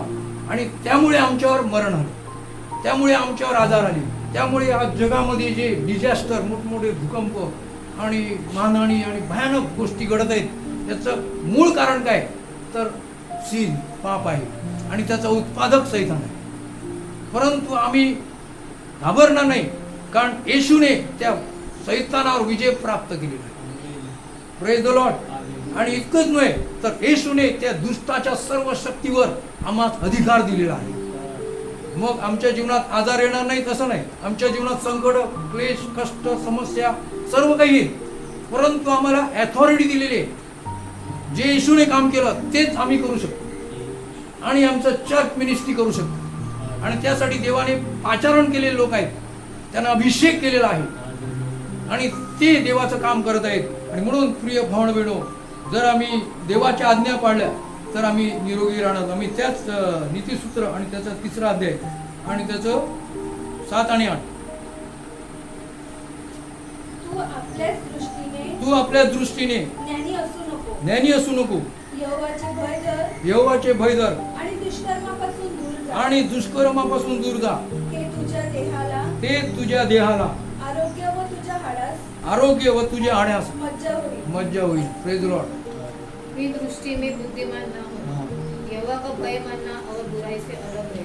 आणि त्यामुळे आमच्यावर मरण आलं, त्यामुळे आमच्यावर आजार आले, त्यामुळे आज जगामध्ये जे डिझास्टर, मोठमोठे भूकंप आणि मानहानी आणि भयानक गोष्टी घडत आहेत, त्याचं मूळ कारण काय, तर सीन, पाप आहे आणि त्याचा उत्पादक सैतान आहे. परंतु आम्ही घाबरणार नाही, कारण येशूने त्या सैतानावर विजय प्राप्त केलेला आहे. Praise the Lord. आणि इतकंच नव्हे, तर येशूने त्या दुष्टाच्या सर्व शक्तीवर आम्हाला अधिकार दिलेला आहे. मग आमच्या जीवनात आजार येणार नाही तसं नाही, आमच्या जीवनात संकट, क्लेश, कष्ट, समस्या सर्व काही येईल, परंतु आम्हाला अथॉरिटी दिलेली आहे. जे येशूने काम केलं तेच आम्ही करू शकतो आणि आमचं चर्च मिनिस्ट्री करू शकतो. आणि त्यासाठी देवाने आचरण केलेले लोक आहेत, त्यांना अभिषेक केलेला आहे आणि ते देवाचं काम करत आहेत. आणि म्हणून प्रिय भावंड बहिणो, जर आम्ही देवाच्या आज्ञा पाळल्या तर आम्ही निरोगी राहणार. आम्ही त्याच नीतिसूत्र आणि त्याचा 3रा अध्याय आणि त्याचं 7 आणि 8. तू आपल्या दृष्टीने ज्ञानी असू नको, यहोवाचे भय धर आणि दुष्कर्मापासून दूर जा. ते तुझ्या देहाला आरोग्य व तुझ्या हाड्यास मज्जा होईल. Praise the Lord. अपनी दृष्टि में बुद्धिमान ना हो, यहोवा का भय मानना और बुराई से अलग रहे.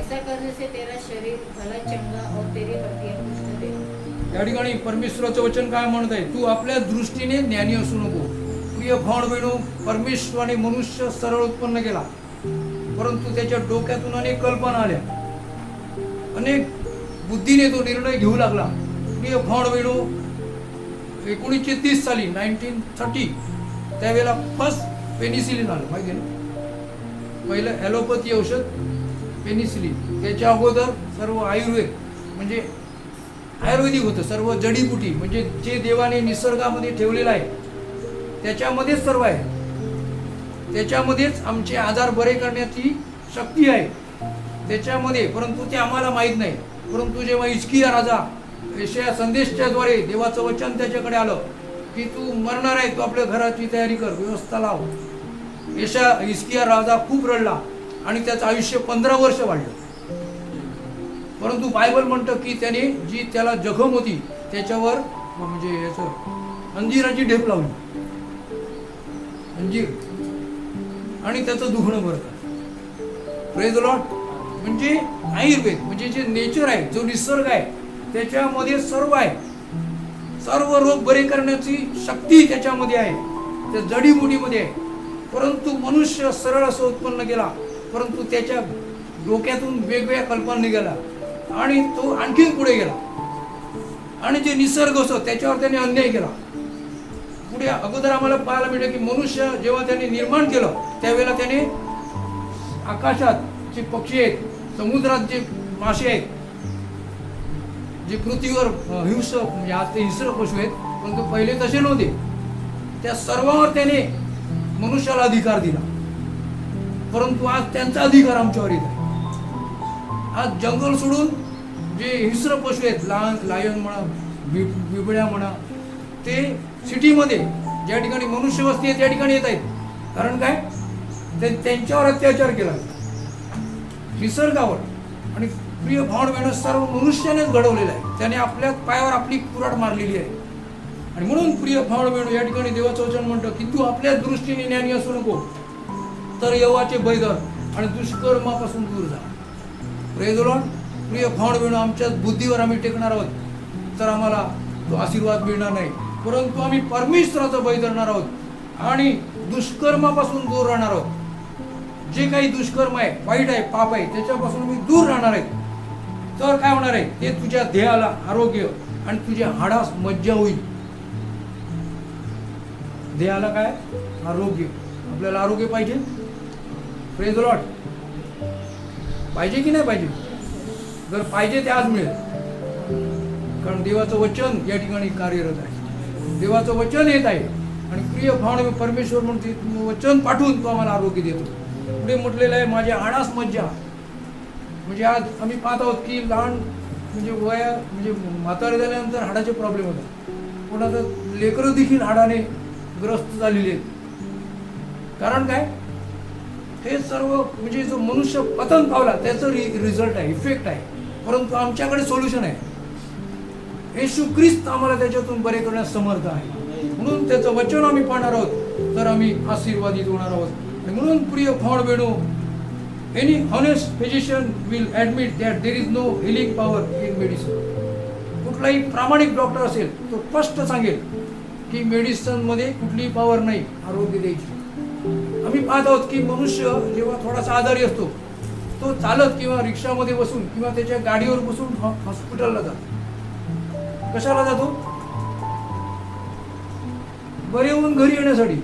ऐसा करने से तेरा शरीर भला चंगा और तेरी हड्डियां पुष्ट रहेगी. या ठिकाणी परमेश्वराचं वचन काय म्हणत आहे, तू आपल्या दृष्टीने ज्ञानी असू नको. प्रिय भावंड बहिणो, परमेश्वराने मनुष्य सरळ उत्पन्न केला, परंतु त्याच्या डोक्यातून अनेक कल्पना आल्या, अनेक बुद्धीने तो निर्णय घेऊ लागला. प्रिय भावबहिणो, 1930 साली 1930 त्यावेळेला फर्स्ट पेनिसिलिन आलं, माहिती आहे ना. पहिलं ॲलोपॅथी औषध पेनिसिलिन. त्याच्या अगोदर सर्व आयुर्वेद म्हणजे आयुर्वेदिक होतं, सर्व जडीबुटी म्हणजे जे देवाने निसर्गामध्ये ठेवलेलं आहे त्याच्यामध्येच सर्व आहे. त्याच्यामध्येच आमचे आजार बरे करण्याची शक्ती आहे त्याच्यामध्ये, परंतु ते आम्हाला माहीत नाही. परंतु जेव्हा हिजकिया राजा यशाया संदेशाद्वारे देवाचं वचन त्याच्याकडे आलं की तू मरणार आहे, तू आपल्या घराची तयारी कर, व्यवस्था लाव. हिजकिया राजा खूप रडला आणि त्याचं आयुष्य 15 वर्ष वाढलं. परंतु बायबल म्हणतं की त्याने जी त्याला जखम होती त्याच्यावर म्हणजे याचं अंजिराची ढेप लावली, अंजीर, आणि त्याचं दुखणं भरतं. Praise the Lord. म्हणजे आयुर्वेद म्हणजे जे नेचर आहे, जो निसर्ग आहे त्याच्यामध्ये सर्व आहे. सर्व रोग बरे करण्याची शक्ती त्याच्यामध्ये आहे, त्या जडीबुटीमध्ये आहे. परंतु मनुष्य सरळ असं उत्पन्न केला, परंतु त्याच्या डोक्यातून वेगवेगळ्या कल्पना निघाला आणि तो आणखीन पुढे गेला आणि जे निसर्ग असतो त्याच्यावर त्याने अन्याय केला. पुढे अगोदर आम्हाला पाहायला मिळतं की मनुष्य जेव्हा त्याने निर्माण केलं त्यावेळेला त्याने आकाशात जे पक्षी आहेत, समुद्रात जे मासे आहेत, जे पृथ्वीवर हिंस्र म्हणजे आज ते हिंस्र पशु आहेत परंतु पहिले तसे नव्हते, त्या सर्वांवर त्याने मनुष्याला अधिकार दिला. परंतु आज त्यांचा अधिकार आमच्यावर येत आहे. आज जंगल सोडून जे हिंस्र पशु आहेत, लायन म्हणा, बिबड्या म्हणा, ते सिटीमध्ये ज्या ठिकाणी मनुष्य वस्ती आहे त्या ठिकाणी येत आहेत. कारण काय, त्यांच्यावर अत्याचार केला निसर्गावर. आणि प्रिय भावबहिणो, सर्व मनुष्यानेच घडवलेलं आहे, त्याने आपल्या पायावर आपली कुऱ्हाड मारलेली आहे. आणि म्हणून प्रिय भावबहिणो, या ठिकाणी देवाचं वचन म्हणतं की तू आपल्या दृष्टीने ज्ञानी असू नको, तर यहोवाचे भय धर आणि दुष्कर्मापासून दूर जा. Praise the Lord. प्रिय भावबहिणो, आमच्या बुद्धीवर आम्ही टेकणार आहोत तर आम्हाला तो आशीर्वाद मिळणार नाही, परंतु आम्ही परमेश्वराचं भय धरणार आहोत आणि दुष्कर्मापासून दूर राहणार आहोत. जे काही दुष्कर्म आहे, वाईट आहे, पाप आहे, त्याच्यापासून मी दूर राहणार आहे. तर काय होणार आहे, ते तुझ्या देहाला आरोग्य आणि तुझ्या हाडास मज्जा होईल. देहाला काय, आरोग्य. आपल्याला आरोग्य पाहिजे. Praise the Lord. पाहिजे की नाही पाहिजे? जर पाहिजे ते आज मिळेल, कारण देवाचं वचन या ठिकाणी कार्यरत आहे. देवाचं वचन येत आहे आणि प्रिय भावना परमेश्वर म्हणते वचन पाठवून तो आम्हाला आरोग्य देतो. पुढे म्हटलेलं आहे माझ्या हाडास मज्जा. म्हणजे आज आम्ही पाहत आहोत की लहान म्हणजे म्हणजे म्हातारे झाल्यानंतर हाडाचे प्रॉब्लेम होतात. कोणाचं लेकरं देखील हाडाने ग्रस्त झालेले आहेत. कारण काय, हे सर्व म्हणजे जो मनुष्य पतन पावला त्याचं रिझल्ट आहे, इफेक्ट आहे. परंतु आमच्याकडे सोल्युशन आहे. येशू ख्रिस्त आम्हाला त्याच्यातून बरे करण्यास समर्थ आहे. म्हणून त्याचं वचन आम्ही पाहणार आहोत तर आम्ही आशीर्वादित होणार आहोत. आणि म्हणून प्रिय भावबहिणो, any honest physician will admit that there is no healing power in medicine. कुठलाही प्रामाणिक डॉक्टर असेल तो स्पष्ट सांगेल की मेडिसिनमध्ये कुठलीही पॉवर नाही आरोग्य द्यायची. आम्ही पाहत आहोत की मनुष्य जेव्हा थोडासा आजारी असतो तो चालत किंवा रिक्षामध्ये बसून किंवा त्याच्या गाडीवर बसून हॉस्पिटलला जातो. कशाला जातो? बरे होऊन घरी येण्यासाठी.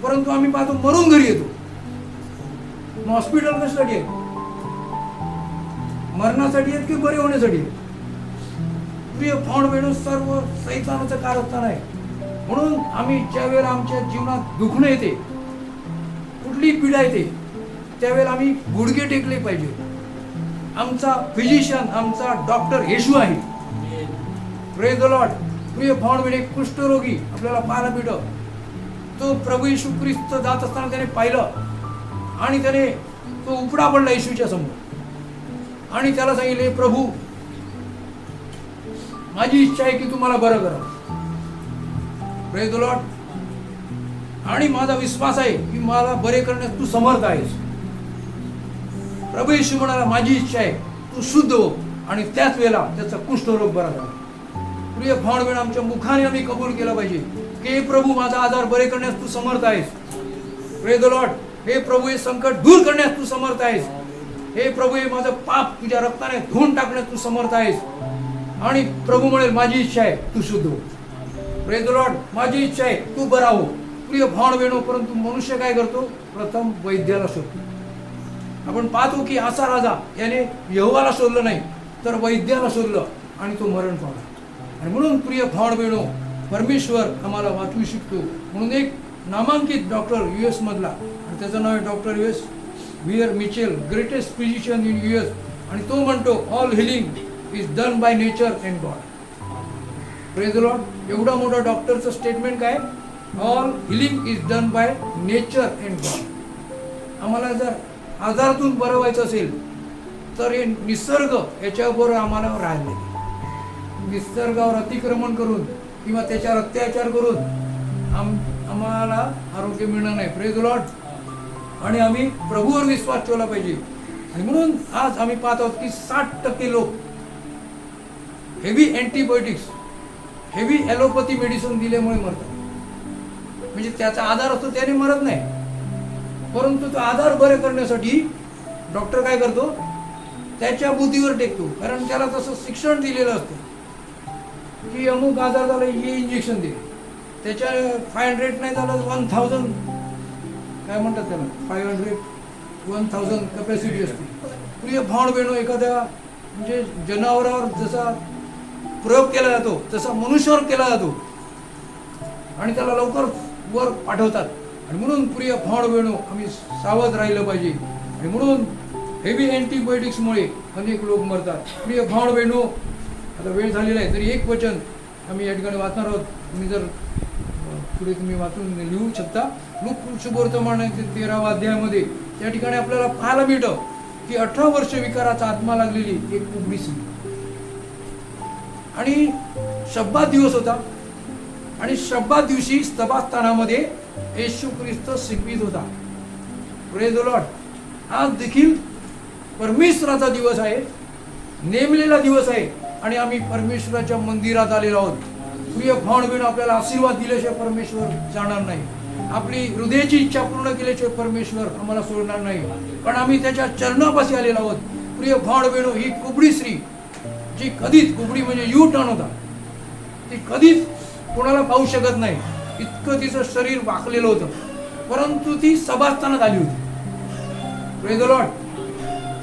परंतु आम्ही पाहतो मरून घरी येतो. मग हॉस्पिटल कशासाठी आहे? मरण्यासाठी आहेत की बरे होण्यासाठी? प्रिय भावबहिणो, सर्व सैतानाचं कारस्थान आहे. म्हणून आम्ही ज्या वेळेला आमच्या जीवनात दुखणं येते, कुठली पीडा येते, त्यावेळेला आम्ही गुडघे टेकले पाहिजे. आमचा फिजिशियन, आमचा डॉक्टर येशू आहे. Praise the Lord. प्रिय भावबहिणो, कुष्ठरोगी आपल्याला पाहायला मिळतो. तो प्रभू येशू ख्रिस्त जात असताना त्याने पाहिलं आणि त्याने तो उपडा पडला येशूच्या समोर आणि त्याला सांगितले, प्रभू माझी इच्छा आहे की तू मला बरं कर. Praise the Lord. आणि माझा विश्वास आहे की मला बरे करण्यास तू समर्थ आहेस. प्रभू येशू म्हणाला, माझी इच्छा आहे तू शुद्ध हो. आणि त्याच वेळेला त्याचा कुष्ठरोग बरा झाला. प्रिय भावबहिणो, आमच्या मुखाने आम्ही कबूल केला पाहिजे की प्रभू माझा आजार बरे करण्यास तू समर्थ आहेस. Praise the Lord. हे प्रभू, हे संकट दूर करण्यास तू समर्थ आहेस. हे प्रभू, हे माझं पाप तुझ्या रक्ताने धुवून टाकण्यास तू समर्थ आहेस. आणि प्रभू म्हणेल माझी इच्छा आहे तू शुद्ध हो. Praise the Lord. माझी इच्छा आहे तू बरा हो. प्रिय भावण बहिणो, परंतु मनुष्य काय करतो? प्रथम वैद्याला शोधतो. आपण पाहतो की असा राजा याने यहोवाला शोधलं नाही तर वैद्याला शोधलं आणि तो मरण पावला. आणि म्हणून प्रिय भावण बहिणो, परमेश्वर आम्हाला वाचवू शकतो. म्हणून एक नामांकित डॉक्टर US मधला, आणि त्याचं नाव आहे doctor US Weir Mitchell, greatest physician in US, आणि तो म्हणतो all healing is done by nature and God. Praise the Lord. एवढा मोठा डॉक्टरचं स्टेटमेंट काय? All healing is done by nature and God. आम्हाला जर आजारातून बरं व्हायचं असेल तर हे निसर्ग याच्यावर आम्हाला राहिले. निसर्गावर अतिक्रमण करून किंवा त्याच्यावर अत्याचार करून आम्हाला आरोग्य मिळणार नाही. Praise the Lord. आणि आम्ही प्रभूवर विश्वास ठेवला पाहिजे. आणि म्हणून आज आम्ही पाहत आहोत की 60% लोक heavy antibiotics, heavy allopathy medicine दिल्यामुळे मरतात. म्हणजे त्याचा आधार असतो त्याने मरत नाही, परंतु तो आधार बरे करण्यासाठी डॉक्टर काय करतो? त्याच्या बुद्धीवर टेकतो. कारण त्याला तसं शिक्षण दिलेलं असतं की अमुक आजार झाला हे इंजेक्शन दे. त्याच्या 500 नाही झालं 1000, काय म्हणतात त्याला, 500 1000 कॅपॅसिटी असते. प्रिय भावण बहिणो, एखाद्या म्हणजे जनावरावर जसा प्रयोग केला जातो तसा मनुष्यावर केला जातो आणि त्याला लवकर वर पाठवतात. आणि म्हणून प्रिय भावण बहिणो, आम्ही सावध राहिलं पाहिजे. आणि म्हणून हेवी अँटीबायोटिक्समुळे अनेक लोक मरतात. प्रिय भावण बहिणो, आता वेळ झालेला आहे तरी एक वचन आम्ही या ठिकाणी वाचणार आहोत. तुम्ही जर पुढे तुम्ही वाचून लिहू शकता. लूक शुभवर्तमान 13व्या अध्यायामध्ये त्या ठिकाणी आपल्याला पाहायला मिळतं की 18 वर्ष विकाराचा आत्मा लागलेली एक कुबडी स्त्री, आणि शब्दात दिवस होता, आणि शब्दात दिवशी सभास्थानामध्ये येशू ख्रिस्त शिकवित होता. Praise the Lord. आज देखील परमेश्वराचा दिवस आहे, नेमलेला दिवस आहे, आणि आम्ही परमेश्वराच्या मंदिरात आलेलो आहोत. प्रिय भावण बहिण, आपल्याला आशीर्वाद दिल्याशिवाय परमेश्वर जाणार नाही. आपली हृदयाची इच्छा पूर्ण केल्याशिवाय परमेश्वर आम्हाला सोडणार नाही. पण आम्ही त्याच्या चरणापाशी आलेलो आहोत. प्रिय भावण बहिण, ही कुबडी स्त्री जी कधीच, कुबडी म्हणजे यू टर्न होता, ती कधीच कोणाला पाहू शकत नाही, इतकं तिचं शरीर वाकलेलं होतं, परंतु ती सभास्थानात आली होती. Praise the Lord.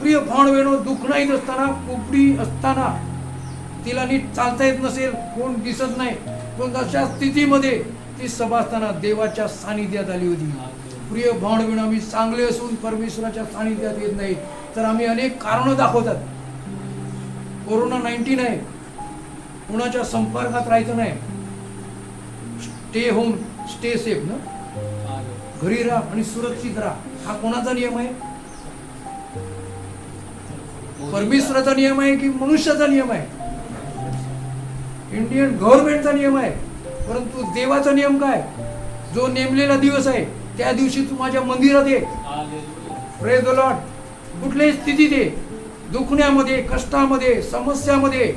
प्रिय भावण बहिण, दुःख नाही असताना, कुबडी असताना, तिला नीट चालता येत नसेल, कोण दिसत नाही, पण अशा स्थितीमध्ये ती सभास्थानात देवाच्या सानिध्यात आली होती. प्रिय भावण बहिण, आम्ही चांगले असून परमेश्वराच्या सानिध्यात येत नाही तर आम्ही अनेक कारणं दाखवतात. कोरोना 19 आहे, कुणाच्या संपर्कात राहायचं नाही, स्टे होम स्टे सेफ ना, घरी राहा आणि सुरक्षित राहा. हा कोणाचा नियम आहे? परमेश्वराचा नियम आहे की मनुष्याचा नियम आहे? इंडियन गव्हर्नमेंटचा नियम आहे. परंतु देवाचा नियम काय? जो नेमलेला दिवस आहे त्या दिवशी तू माझ्या मंदिरात ये. Praise the Lord. कुठल्याही स्थितीत ये, दुखण्यामध्ये, कष्टामध्ये, समस्यामध्ये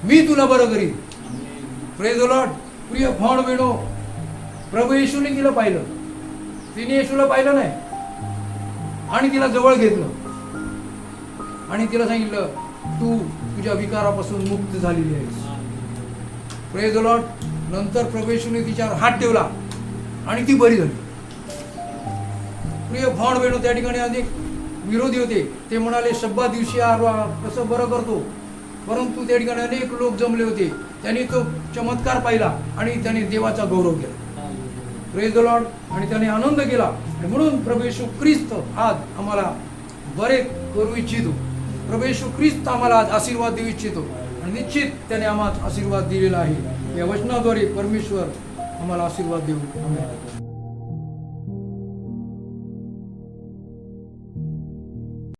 मी तुला बरं करीन. Praise the Lord. प्रिय भावण बहिणो, प्रभू येशूने तिला पाहिलं, तिने येशूला पाहिलं नाही आणि तिला जवळ घेतलं आणि तिला सांगितलं तू तुझ्या विकारापासून मुक्त झालेली आहेस. Praise the Lord. नंतर प्रभू येशूने तिच्यावर हात ठेवला आणि ती बरी झाली. प्रिय भावण बहिणो, त्या ठिकाणी अनेक विरोधी होते. ते म्हणाले शब्दा दिवशी कसं बरं करतो, परंतु त्या ठिकाणी अनेक लोक जमले होते. त्यांनी तो चमत्कार पाहिला आणि त्याने देवाचा गौरव केला. Praise the Lord. आणि त्याने आनंद केला. आणि म्हणून प्रभू येशू ख्रिस्त आज आम्हाला बरे करू इच्छितो. प्रभू येशू ख्रिस्त आम्हाला आज आशीर्वाद देऊ इच्छितो आणि निश्चित त्याने आम्हाला आशीर्वाद दिलेला आहे. या वचनाद्वारे परमेश्वर आम्हाला आशीर्वाद देऊ. आमेन.